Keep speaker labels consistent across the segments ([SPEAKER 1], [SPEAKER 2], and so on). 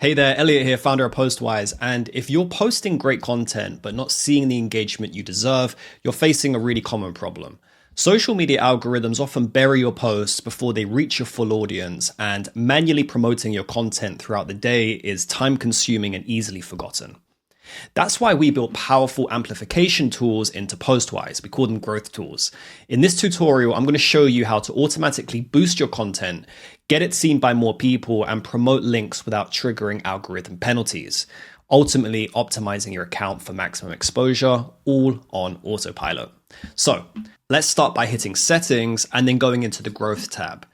[SPEAKER 1] Hey there, Elliot here, founder of Postwise. And if you're posting great content but not seeing the engagement you deserve, you're facing a really common problem. Social media algorithms often bury your posts before they reach your full audience, and manually promoting your content throughout the day is time consuming and easily forgotten. That's why we built powerful amplification tools into Postwise. We call them growth tools. In this tutorial, I'm going to show you how to automatically boost your content, get it seen by more people, and promote links without triggering algorithm penalties, ultimately optimizing your account for maximum exposure, all on autopilot. So let's start by hitting settings and then going into the growth tab.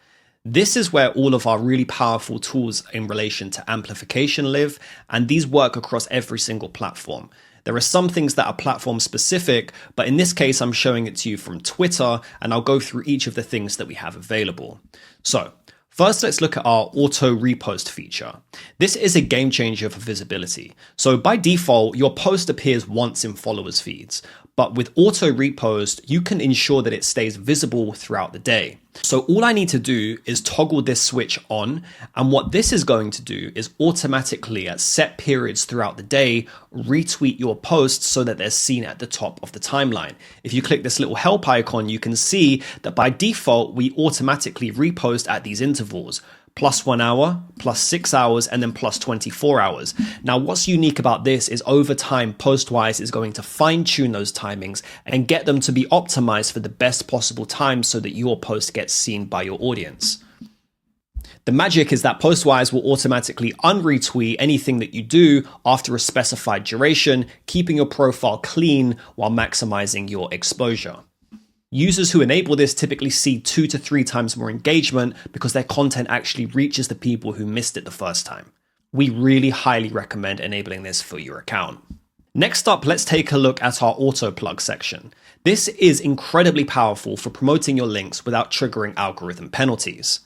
[SPEAKER 1] This is where all of our really powerful tools in relation to amplification live, and these work across every single platform. There are some things that are platform specific, but in this case, I'm showing it to you from Twitter, and I'll go through each of the things that we have available. So first, let's look at our auto-repost feature. This is a game changer for visibility. So by default, your post appears once in followers' feeds, but with auto-repost, you can ensure that it stays visible throughout the day. So all I need to do is toggle this switch on, and what this is going to do is automatically at set periods throughout the day, retweet your posts so that they're seen at the top of the timeline. If you click this little help icon, you can see that by default, we automatically repost at these intervals. +1 hour, +6 hours, and then +24 hours. Now, what's unique about this is over time, Postwise is going to fine tune those timings and get them to be optimized for the best possible time so that your post gets seen by your audience. The magic is that Postwise will automatically unretweet anything that you do after a specified duration, keeping your profile clean while maximizing your exposure. Users who enable this typically see 2 to 3 times more engagement because their content actually reaches the people who missed it the first time. We really highly recommend enabling this for your account. Next up, let's take a look at our auto plug section. This is incredibly powerful for promoting your links without triggering algorithm penalties.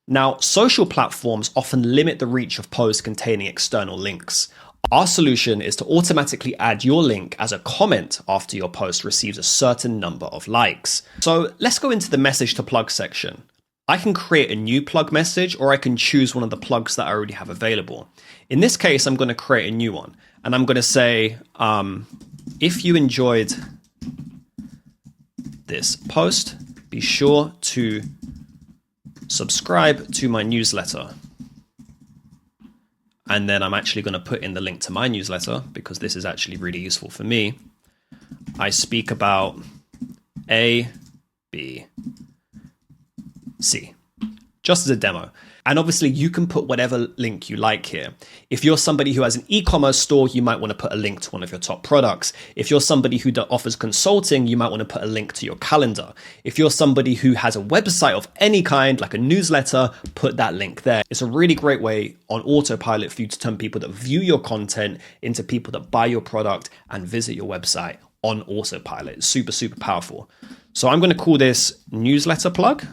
[SPEAKER 1] Now, social platforms often limit the reach of posts containing external links. Our solution is to automatically add your link as a comment after your post receives a certain number of likes. So let's go into the message to plug section. I can create a new plug message, or I can choose one of the plugs that I already have available. In this case, I'm going to create a new one, and I'm going to say, if you enjoyed this post, be sure to subscribe to my newsletter. And then I'm actually going to put in the link to my newsletter because this is actually really useful for me. I speak about A, B, C, just as a demo. And obviously you can put whatever link you like here. If you're somebody who has an e-commerce store, you might want to put a link to one of your top products. If you're somebody who offers consulting, you might want to put a link to your calendar. If you're somebody who has a website of any kind, like a newsletter, put that link there. It's a really great way on autopilot for you to turn people that view your content into people that buy your product and visit your website on autopilot. It's super, super powerful. So I'm going to call this newsletter plug.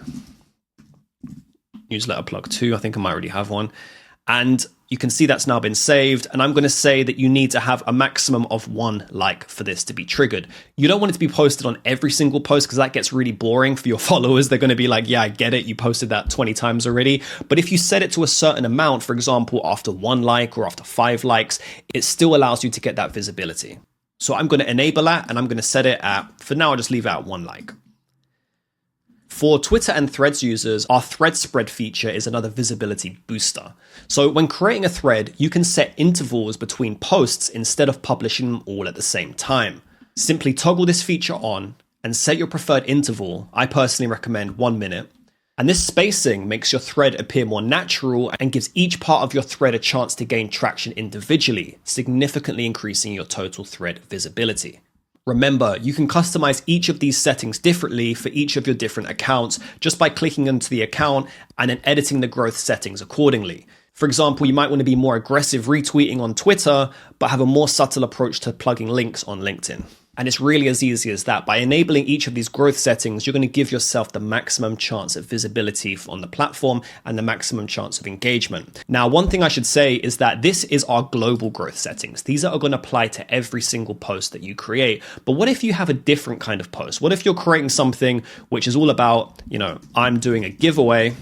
[SPEAKER 1] Newsletter plug 2, I think I might already have one. And you can see that's now been saved. And I'm going to say that you need to have a maximum of 1 like for this to be triggered. You don't want it to be posted on every single post because that gets really boring for your followers. They're going to be like, yeah, I get it. You posted that 20 times already. But if you set it to a certain amount, for example, after 1 like or after 5 likes, it still allows you to get that visibility. So I'm going to enable that, and I'm going to set it at, for now, I'll just leave it at 1 like. For Twitter and Threads users, our thread spread feature is another visibility booster. So when creating a thread, you can set intervals between posts instead of publishing them all at the same time. Simply toggle this feature on and set your preferred interval. I personally recommend 1 minute. And this spacing makes your thread appear more natural and gives each part of your thread a chance to gain traction individually, significantly increasing your total thread visibility. Remember, you can customize each of these settings differently for each of your different accounts just by clicking into the account and then editing the growth settings accordingly. For example, you might want to be more aggressive retweeting on Twitter, but have a more subtle approach to plugging links on LinkedIn. And it's really as easy as that. By enabling each of these growth settings, you're going to give yourself the maximum chance of visibility on the platform and the maximum chance of engagement. Now, one thing I should say is that this is our global growth settings. These are going to apply to every single post that you create. But what if you have a different kind of post? What if you're creating something which is all about, I'm doing a giveaway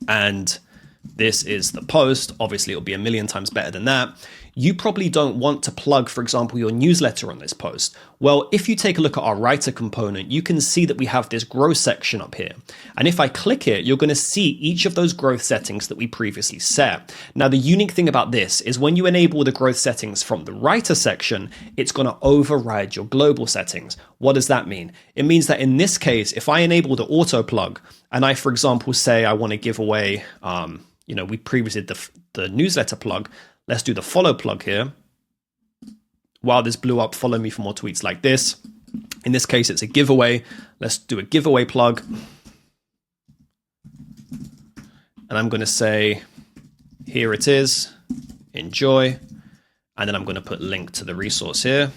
[SPEAKER 1] and This is the post. Obviously, it'll be a million times better than that. You probably don't want to plug, for example, your newsletter on this post. Well, if you take a look at our writer component, you can see that we have this growth section up here. And if I click it, you're going to see each of those growth settings that we previously set. Now, the unique thing about this is when you enable the growth settings from the writer section, it's going to override your global settings. What does that mean? It means that in this case, if I enable the auto plug and I, for example, say I want to give away, we previously did the newsletter plug. Let's do the follow plug here. While this blew up, follow me for more tweets like this. In this case, it's a giveaway. Let's do a giveaway plug. And I'm going to say, here it is, enjoy. And then I'm going to put link to the resource here.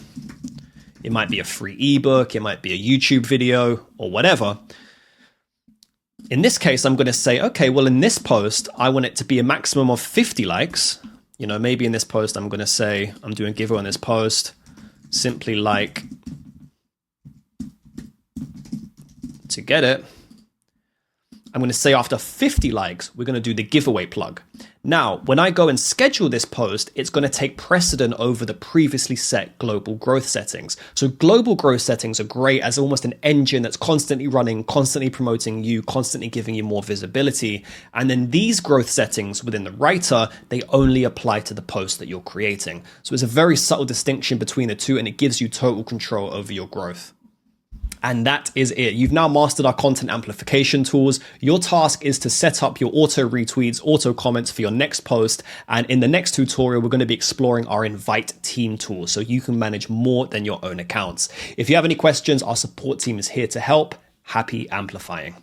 [SPEAKER 1] It might be a free ebook, it might be a YouTube video or whatever. In this case, I'm going to say, okay, well, in this post, I want it to be a maximum of 50 likes. Maybe in this post, I'm going to say, I'm doing a giveaway on this post, simply like to get it. I'm going to say after 50 likes, we're going to do the giveaway plug. Now, when I go and schedule this post, it's going to take precedent over the previously set global growth settings. So global growth settings are great as almost an engine that's constantly running, constantly promoting you, constantly giving you more visibility. And then these growth settings within the writer, they only apply to the post that you're creating. So it's a very subtle distinction between the two, and it gives you total control over your growth. And that is it. You've now mastered our content amplification tools. Your task is to set up your auto retweets, auto comments for your next post. And in the next tutorial, we're going to be exploring our invite team tool so you can manage more than your own accounts. If you have any questions, our support team is here to help. Happy amplifying.